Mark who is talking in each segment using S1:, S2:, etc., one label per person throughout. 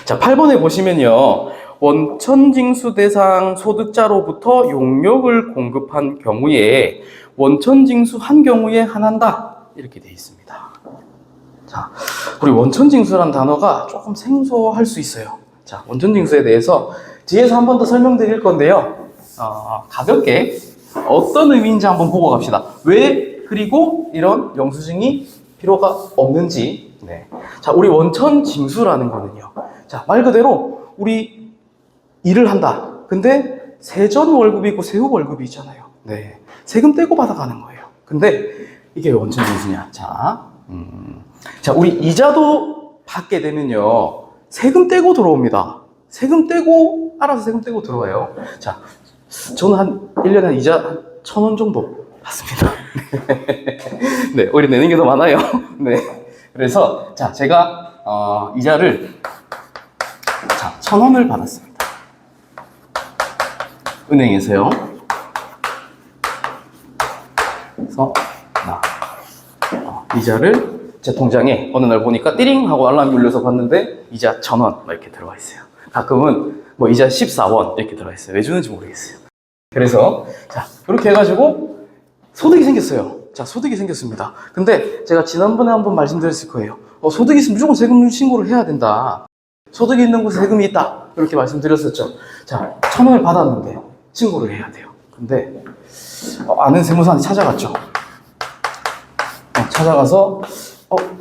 S1: 자, 8번에 보시면요. 원천징수 대상 소득자로부터 용역을 공급한 경우에 원천징수한 경우에 한한다. 이렇게 되어 있습니다. 자, 우리 원천징수라는 단어가 조금 생소할 수 있어요. 자, 원천징수에 대해서 뒤에서 한 번 더 설명드릴 건데요. 가볍게 어떤 의미인지 한번 보고 갑시다. 왜 그리고 이런 영수증이 필요가 없는지. 네. 자, 우리 원천징수라는 거는요. 자, 말 그대로 우리 일을 한다. 근데 세전 월급이 있고 세후 월급이 있잖아요. 네. 세금 떼고 받아가는 거예요. 근데 이게 왜 원천징수냐? 자, 우리 이자도 받게 되면요. 세금 떼고 들어옵니다. 세금 떼고, 알아서 세금 떼고 들어와요. 자, 저는 한 1년에 한 이자 1,000원 정도 받습니다. 네, 오히려 내는 게 더 많아요. 네. 그래서, 자, 제가, 이자를, 자, 1,000원을 받았습니다. 은행에서요. 그래서, 이자를 제 통장에 어느 날 보니까 띠링 하고 알람이 울려서 봤는데 이자 1,000원 이렇게 들어와 있어요. 가끔은 뭐 이자 14원 이렇게 들어와 있어요. 왜 주는지 모르겠어요. 그래서 자, 이렇게 해가지고 소득이 생겼어요. 자, 소득이 생겼습니다. 근데 제가 지난번에 한번 말씀드렸을 거예요. 소득이 있으면 무조건 세금 신고를 해야 된다. 소득이 있는 곳에 세금이 있다. 이렇게 말씀드렸었죠. 자, 1,000원을 받았는데 신고를 해야 돼요. 근데 아는 세무사한테 찾아갔죠. 찾아가서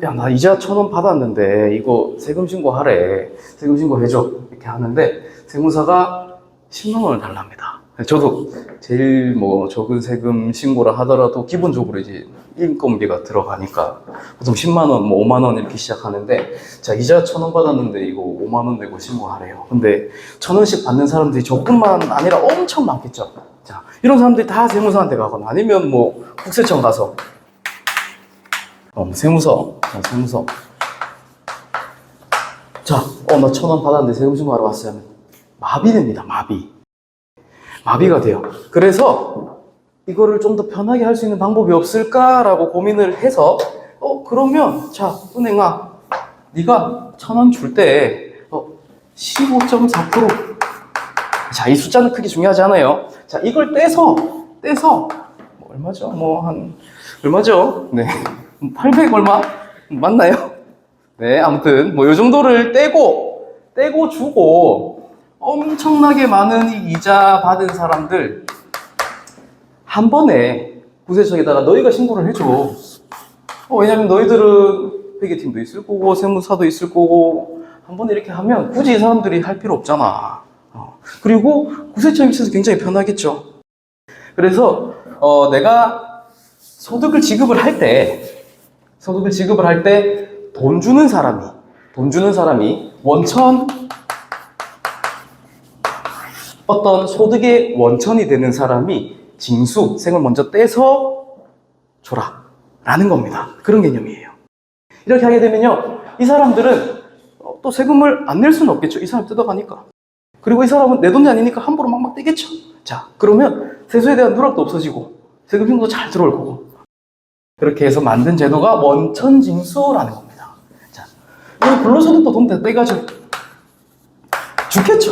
S1: 야, 나 이자 1,000원 받았는데 이거 세금 신고하래. 세금 신고해줘. 이렇게 하는데 세무사가 10만 원을 달랍니다. 저도 제일 뭐 적은 세금 신고를 하더라도 기본적으로 이제 인건비가 들어가니까 보통 10만 원, 뭐 5만 원 이렇게 시작하는데 자, 이자 1,000원 받았는데 이거 5만 원 내고 신고하래요. 근데 1,000원씩 받는 사람들이 저뿐만 아니라 엄청 많겠죠. 자, 이런 사람들이 다 세무사한테 가거나 아니면 뭐 국세청 가서 세무서. 자, 나 1,000원 받았는데 세금 신고하러 왔어요. 하면 마비됩니다, 마비가 돼요. 그래서 이거를 좀 더 편하게 할 수 있는 방법이 없을까라고 고민을 해서, 그러면, 자, 은행아, 네가 1,000원 줄 때, 15.4%. 자, 이 숫자는 크게 중요하지 않아요. 자, 이걸 떼서, 뭐 얼마죠? 얼마죠? 네. 800 얼마? 맞나요? 네, 아무튼 뭐 요 정도를 떼고 주고 엄청나게 많은 이 이자 받은 사람들 한 번에 국세청에다가 너희가 신고를 해줘. 왜냐면 너희들은 회계팀도 있을 거고 세무사도 있을 거고 한 번에 이렇게 하면 굳이 이 사람들이 할 필요 없잖아. 그리고 국세청 입장에서 굉장히 편하겠죠. 그래서 내가 소득을 지급을 할 때 돈 주는 사람이 어떤 소득의 원천이 되는 사람이 세금을 먼저 떼서 줘라 라는 겁니다. 그런 개념이에요. 이렇게 하게 되면요, 이 사람들은 또 세금을 안 낼 수는 없겠죠. 이 사람 뜯어가니까. 그리고 이 사람은 내 돈이 아니니까 함부로 막막 떼겠죠. 자, 그러면 세수에 대한 누락도 없어지고 세금 신고도 잘 들어올 거고. 그렇게 해서 만든 제도가 원천징수라는 겁니다. 자, 우리 근로소득도 돈 떼가지고 죽겠죠?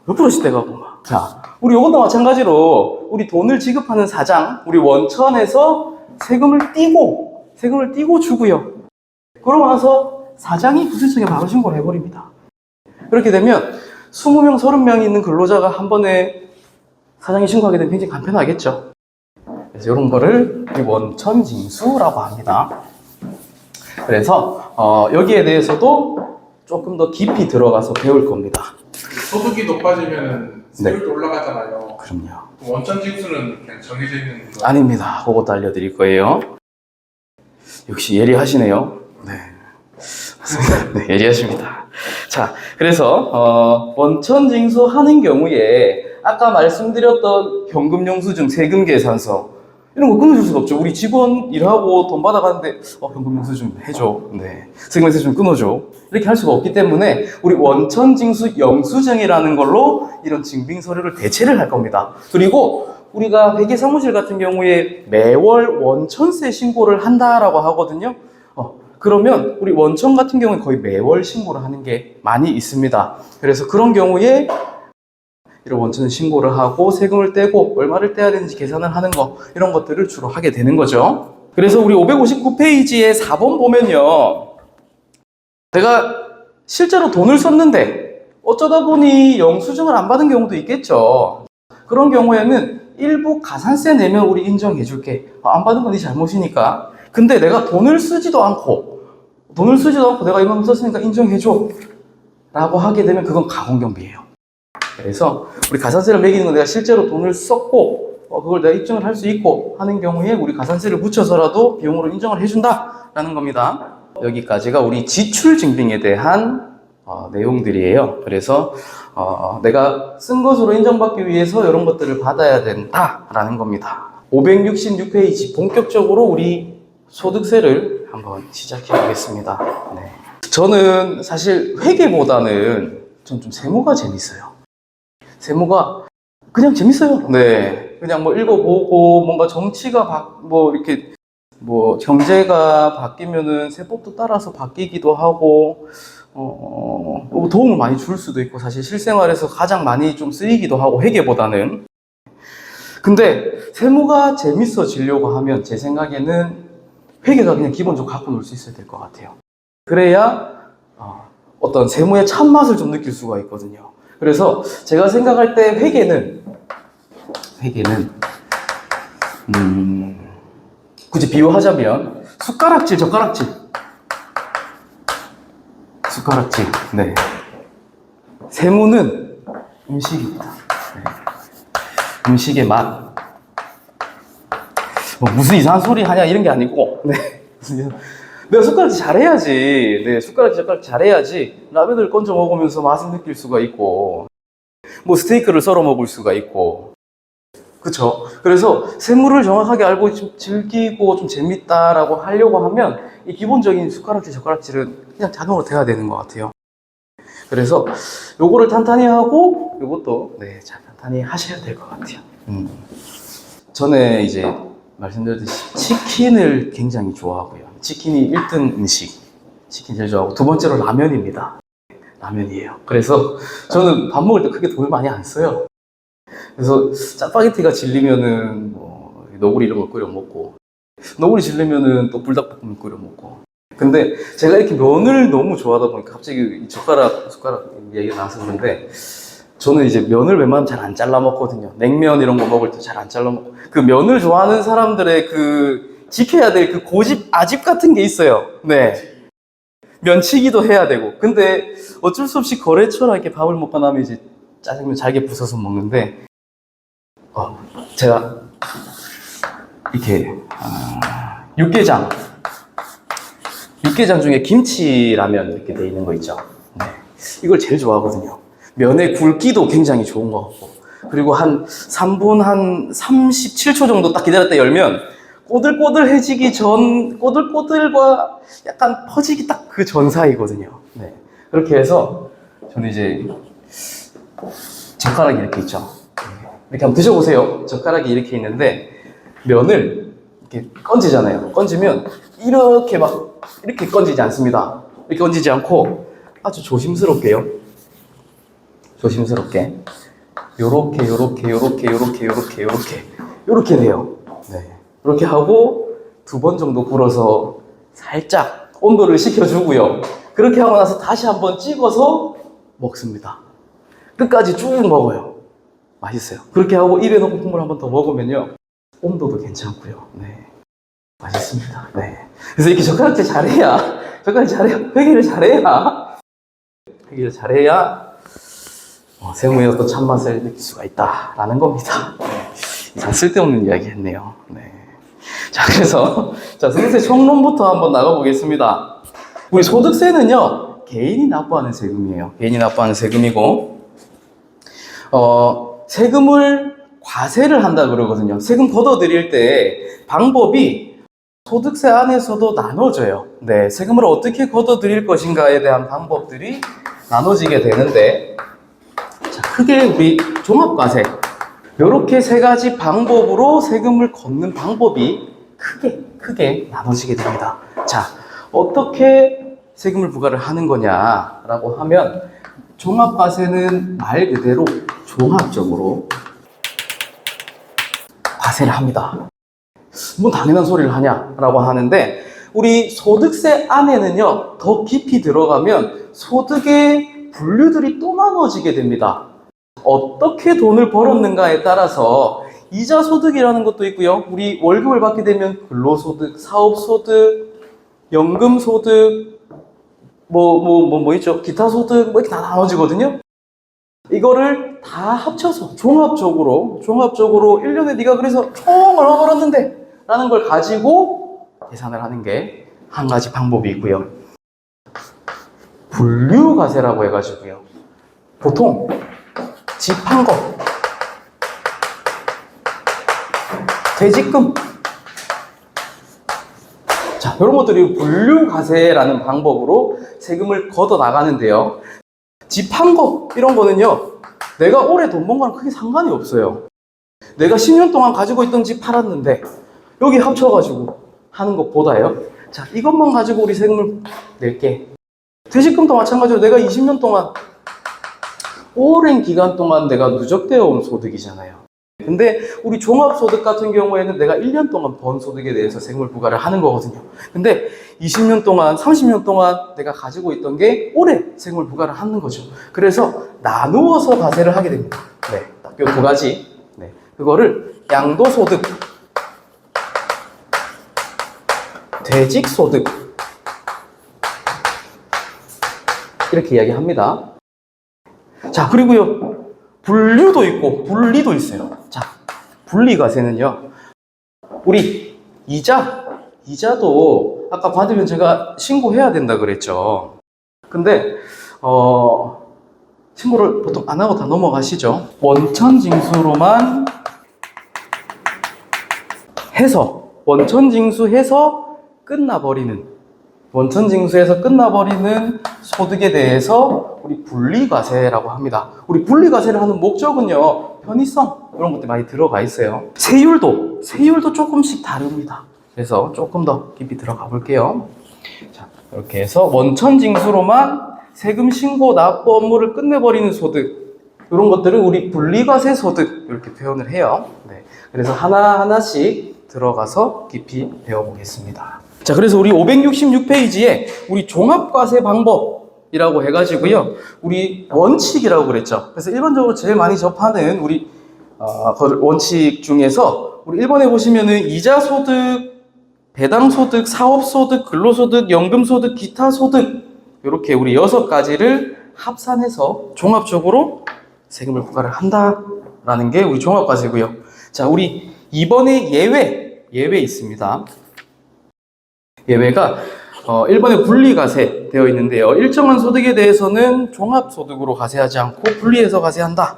S1: 몇 프로씩 떼가고 막. 자, 우리 이것도 마찬가지로 우리 돈을 지급하는 사장, 우리 원천에서 세금을 띄고 주고요. 그러고 나서 사장이 국세청에 바로 신고를 해버립니다. 그렇게 되면 20명, 30명이 있는 근로자가 한 번에 사장이 신고하게 되면 굉장히 간편하겠죠. 그래서 이런 거를 원천징수라고 합니다. 그래서 여기에 대해서도 조금 더 깊이 들어가서 배울 겁니다.
S2: 소득이 높아지면 세율도
S1: 네.
S2: 올라가잖아요.
S1: 그럼요.
S2: 원천징수는 그냥 정해져 있는 거
S1: 아닙니다. 그것도 알려드릴 거예요. 역시 예리하시네요. 네. 맞습니다. 네, 예리하십니다. 자, 그래서 원천징수 하는 경우에 아까 말씀드렸던 현금영수증, 세금계산서 이런 거 끊어줄 수가 없죠. 우리 직원 일하고 돈 받아가는데 현금영수증 해줘. 네, 세금에서 좀 끊어줘. 이렇게 할 수가 없기 때문에 우리 원천징수 영수증이라는 걸로 이런 증빙 서류를 대체를 할 겁니다. 그리고 우리가 회계사무실 같은 경우에 매월 원천세 신고를 한다라고 하거든요. 그러면 우리 원천 같은 경우는 거의 매월 신고를 하는 게 많이 있습니다. 그래서 그런 경우에 이런 원천을 신고를 하고 세금을 떼고 얼마를 떼야 되는지 계산을 하는 거, 이런 것들을 주로 하게 되는 거죠. 그래서 우리 559페이지에 4번 보면요, 내가 실제로 돈을 썼는데 어쩌다 보니 영수증을 안 받은 경우도 있겠죠. 그런 경우에는 일부 가산세 내면 우리 인정해 줄게. 안 받은 건 네 잘못이니까. 근데 내가 돈을 쓰지도 않고 내가 이만큼 썼으니까 인정해 줘 라고 하게 되면 그건 가공경비예요. 그래서 우리 가산세를 매기는 건 내가 실제로 돈을 썼고 그걸 내가 입증을 할 수 있고 하는 경우에 우리 가산세를 붙여서라도 비용으로 인정을 해준다 라는 겁니다. 여기까지가 우리 지출 증빙에 대한 내용들이에요. 그래서 내가 쓴 것으로 인정받기 위해서 이런 것들을 받아야 된다라는 겁니다. 566페이지 본격적으로 우리 소득세를 한번 시작해 보겠습니다. 네. 저는 사실 회계보다는 전 좀 세무가 재밌어요. 세무가 그냥 재밌어요. 네. 그냥 뭐 읽어보고 뭔가 정치가 이렇게 경제가 바뀌면은 세법도 따라서 바뀌기도 하고 도움을 많이 줄 수도 있고 사실 실생활에서 가장 많이 좀 쓰이기도 하고 회계보다는. 근데 세무가 재밌어지려고 하면 제 생각에는 회계가 그냥 기본적으로 갖고 놀 수 있어야 될 것 같아요. 그래야 어떤 세무의 참맛을 좀 느낄 수가 있거든요. 그래서 제가 생각할 때 회계는 굳이 비유하자면 숟가락질, 젓가락질. 네. 세무는 음식입니다. 네. 음식의 맛. 무슨 이상한 소리 하냐 이런 게 아니고, 네. 내가 숟가락질 잘해야지. 네, 젓가락질 잘해야지. 라면을 건져 먹으면서 맛을 느낄 수가 있고, 스테이크를 썰어 먹을 수가 있고. 그쵸? 그래서 세무를 정확하게 알고 좀 즐기고 좀 재밌다라고 하려고 하면 이 기본적인 숟가락질, 젓가락질은 그냥 자동으로 돼야 되는 것 같아요. 그래서 요거를 탄탄히 하고 요것도 잘 탄탄히 하셔야 될 것 같아요. 전에 이제 말씀드렸듯이 치킨을 굉장히 좋아하고요. 치킨이 1등 음식. 치킨 제일 좋아하고 두 번째로 라면입니다. 라면이에요. 그래서 저는 밥 먹을 때 크게 돈을 많이 안 써요. 그래서 짜파게티가 질리면은 너구리 이런 거 끓여 먹고, 너구리 질리면은 또 불닭볶음면 끓여 먹고. 근데 제가 이렇게 면을 너무 좋아하다 보니까 갑자기 숟가락 얘기가 나와서 그런데 저는 이제 면을 웬만하면 잘 안 잘라 먹거든요. 냉면 이런 거 먹을 때 잘 안 잘라 먹고. 그 면을 좋아하는 사람들의 지켜야 될 그 고집, 아집 같은 게 있어요. 네. 면치기도 해야 되고. 근데 어쩔 수 없이 거래처랑 이렇게 밥을 먹고 나면 이제 짜장면 잘게 부숴서 먹는데, 제가 이렇게 육개장 중에 김치라면 이렇게 돼 있는 거 있죠. 네. 이걸 제일 좋아하거든요. 면의 굵기도 굉장히 좋은 것 같고, 그리고 한 3분 한 37초 정도 딱 기다렸다 열면 꼬들꼬들해지기 전, 꼬들꼬들과 약간 퍼지기 딱 그 전 사이거든요. 네. 그렇게 해서 저는 이제 젓가락이 이렇게 있죠. 이렇게 한번 드셔보세요. 젓가락이 이렇게 있는데 면을 이렇게 건지잖아요. 건지면 이렇게 건지지 않습니다. 이렇게 건지지 않고 아주 조심스럽게 요렇게 돼요. 네. 이렇게 하고 2번 정도 불어서 살짝 온도를 식혀주고요. 그렇게 하고 나서 다시 한번 찍어서 먹습니다. 끝까지 쭉 먹어요. 맛있어요. 그렇게 하고 입에 넣고 국물 한번 더 먹으면요, 온도도 괜찮고요. 네, 맛있습니다. 네. 그래서 이렇게 젓가락질 잘해야 회계를 잘해야 세무의 어떤 참맛을 느낄 수가 있다라는 겁니다. 네. 쓸데없는 이야기 했네요. 네. 자, 그래서 소득세 총론부터 한번 나가보겠습니다. 우리 소득세는요, 개인이 납부하는 세금이에요. 개인이 납부하는 세금이고, 세금을 과세를 한다 그러거든요. 세금 걷어들일 때 방법이 소득세 안에서도 나눠져요. 네, 세금을 어떻게 걷어들일 것인가에 대한 방법들이 나눠지게 되는데, 자, 크게 우리 종합과세, 이렇게 3가지 방법으로 세금을 걷는 방법이 크게 나눠지게 됩니다. 자, 어떻게 세금을 부과를 하는 거냐라고 하면 종합과세는 말 그대로 종합적으로 과세를 합니다. 뭐 당연한 소리를 하냐라고 하는데 우리 소득세 안에는요 더 깊이 들어가면 소득의 분류들이 또 나눠지게 됩니다. 어떻게 돈을 벌었는가에 따라서 이자 소득이라는 것도 있고요. 우리 월급을 받게 되면 근로소득, 사업소득, 연금소득, 뭐 있죠? 기타 소득, 뭐 이렇게 다 나눠지거든요. 이거를 다 합쳐서 종합적으로 1년에 네가 그래서 총 얼마 벌었는데 라는 걸 가지고 계산을 하는 게 한 가지 방법이 있고요. 분류과세라고 해가지고요. 보통 집 한 거, 퇴직금, 자, 이런 것들이 분류과세라는 방법으로 세금을 걷어 나가는데요. 집 한 거, 이런 거는요, 내가 올해 돈 번 거랑 크게 상관이 없어요. 내가 10년 동안 가지고 있던 집 팔았는데, 여기 합쳐가지고 하는 것보다요. 자, 이것만 가지고 우리 세금을 낼게. 퇴직금도 마찬가지로 내가 20년 동안, 오랜 기간 동안 내가 누적되어 온 소득이잖아요. 근데 우리 종합소득 같은 경우에는 내가 1년 동안 번 소득에 대해서 세금을 부과를 하는 거거든요. 근데 20년 동안, 30년 동안 내가 가지고 있던 게 올해 세금을 부과를 하는 거죠. 그래서 나누어서 과세를 하게 됩니다. 네, 딱 요 두 가지. 네, 그거를 양도소득, 퇴직소득 이렇게 이야기합니다. 자, 그리고요 분류도 있고 분리도 있어요. 자, 분리과세는요 우리 이자도 아까 받으면 제가 신고해야 된다 그랬죠. 근데 신고를 보통 안 하고 다 넘어가시죠. 원천징수로만 해서 원천징수해서 끝나버리는 소득에 대해서 우리 분리과세라고 합니다. 우리 분리과세를 하는 목적은요, 편의성 이런 것들이 많이 들어가 있어요. 세율도 조금씩 다릅니다. 그래서 조금 더 깊이 들어가 볼게요. 자, 이렇게 해서 원천징수로만 세금 신고 납부 업무를 끝내버리는 소득, 이런 것들을 우리 분리과세 소득 이렇게 표현을 해요. 네, 그래서 하나하나씩 들어가서 깊이 배워보겠습니다. 자, 그래서 우리 566페이지에 우리 종합과세 방법이라고 해가지고요, 우리 원칙이라고 그랬죠. 그래서 일반적으로 제일 많이 접하는 우리 원칙 중에서 우리 1번에 보시면은 이자소득, 배당소득, 사업소득, 근로소득, 연금소득, 기타소득 이렇게 우리 6가지를 합산해서 종합적으로 세금을 부과를 한다라는 게 우리 종합과세고요. 자, 우리 2번에 예외 있습니다. 예외가 1번에 분리과세 되어 있는데요. 일정한 소득에 대해서는 종합소득으로 과세하지 않고 분리해서 과세한다.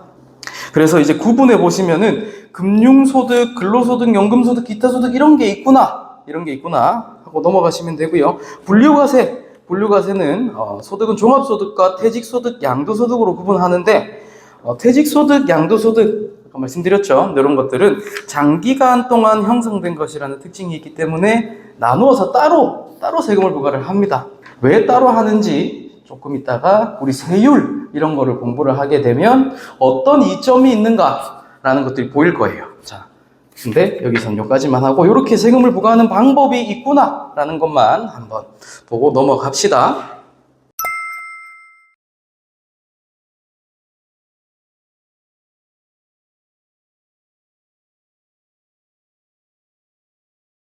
S1: 그래서 이제 구분해 보시면은 금융소득, 근로소득, 연금소득, 기타소득 이런 게 있구나 하고 넘어가시면 되고요. 분류과세는 소득은 종합소득과 퇴직소득, 양도소득으로 구분하는데 퇴직소득, 양도소득 아까 말씀드렸죠. 이런 것들은 장기간 동안 형성된 것이라는 특징이 있기 때문에 나누어서 따로 세금을 부과를 합니다. 왜 따로 하는지 조금 있다가 우리 세율 이런 거를 공부를 하게 되면 어떤 이점이 있는가라는 것들이 보일 거예요. 자, 근데 여기서는 여기까지만 하고 이렇게 세금을 부과하는 방법이 있구나라는 것만 한번 보고 넘어갑시다.